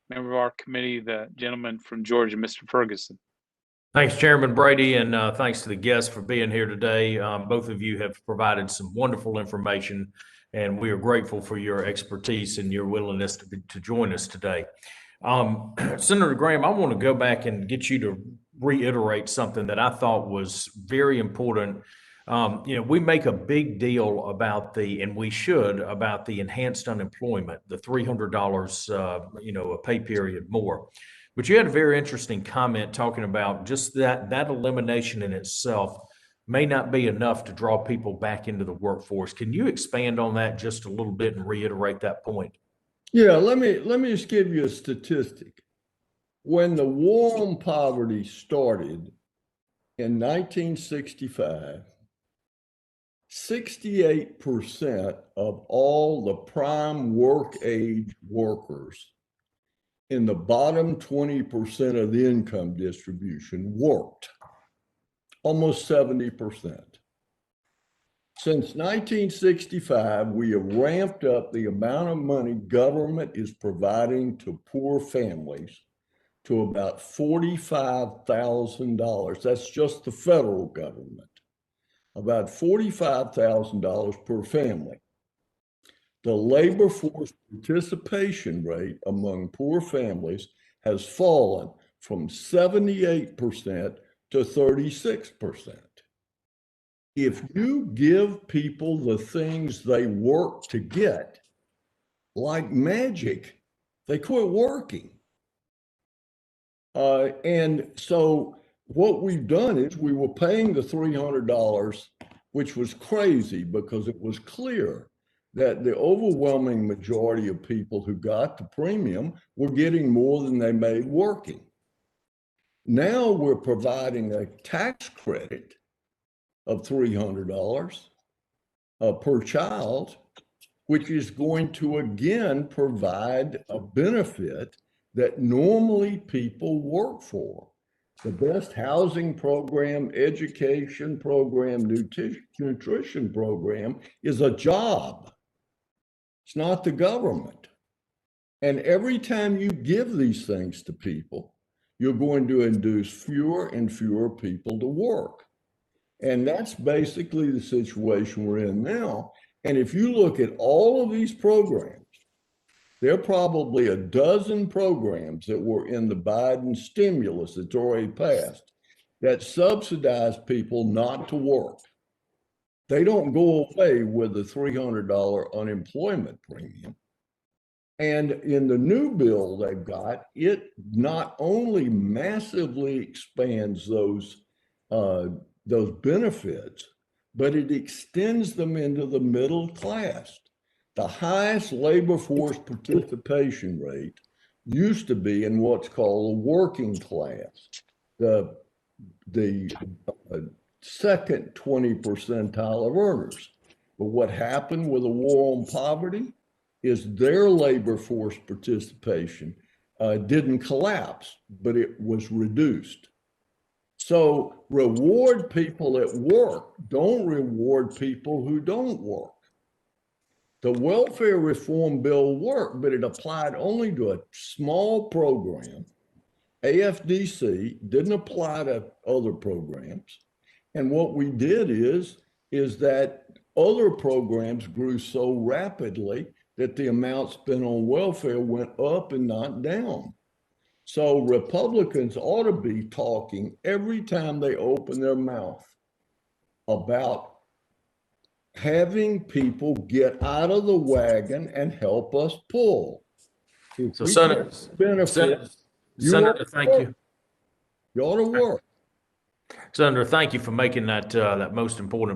member of our committee, the gentleman from Georgia, Mr. Ferguson. Thanks, Chairman Brady, and thanks to the guests for being here today. Both of you have provided some wonderful information, and we are grateful for your expertise and your willingness to join us today. Senator Graham, I want to go back and get you to reiterate something that I thought was very important. We make a big deal about and we should, about the enhanced unemployment, the $300, a pay period more. But you had a very interesting comment talking about just that elimination in itself may not be enough to draw people back into the workforce. Can you expand on that just a little bit and reiterate that point? Yeah, let me just give you a statistic. When the war on poverty started in 1965, 68% of all the prime work age workers in the bottom 20% of the income distribution worked, almost 70%. Since 1965, we have ramped up the amount of money government is providing to poor families to about $45,000. That's just the federal government, about $45,000 per family. The labor force participation rate among poor families has fallen from 78% to 36%. If you give people the things they work to get, like magic, they quit working. And so what we've done is we were paying the $300, which was crazy because it was clear that the overwhelming majority of people who got the premium were getting more than they made working. Now we're providing a tax credit of $300 per child, which is going to again provide a benefit that normally people work for. The best housing program, education program, nutrition program is a job. It's not the government. And every time you give these things to people, you're going to induce fewer and fewer people to work. And that's basically the situation we're in now. And if you look at all of these programs, there are probably a dozen programs that were in the Biden stimulus that's already passed that subsidize people not to work. They don't go away with the $300 unemployment premium. And in the new bill they've got, it not only massively expands those benefits, but it extends them into the middle class. The highest labor force participation rate used to be in what's called the working class, the second 20 percentile of earners. But what happened with the war on poverty is their labor force participation didn't collapse, but it was reduced. So reward people at work, don't reward people who don't work. The welfare reform bill worked, but it applied only to a small program. AFDC didn't apply to other programs. And what we did is that other programs grew so rapidly that the amount spent on welfare went up and not down. So Republicans ought to be talking every time they open their mouth about having people get out of the wagon and help us pull. So Senator, thank you. You ought to work. Senator, thank you for making that most important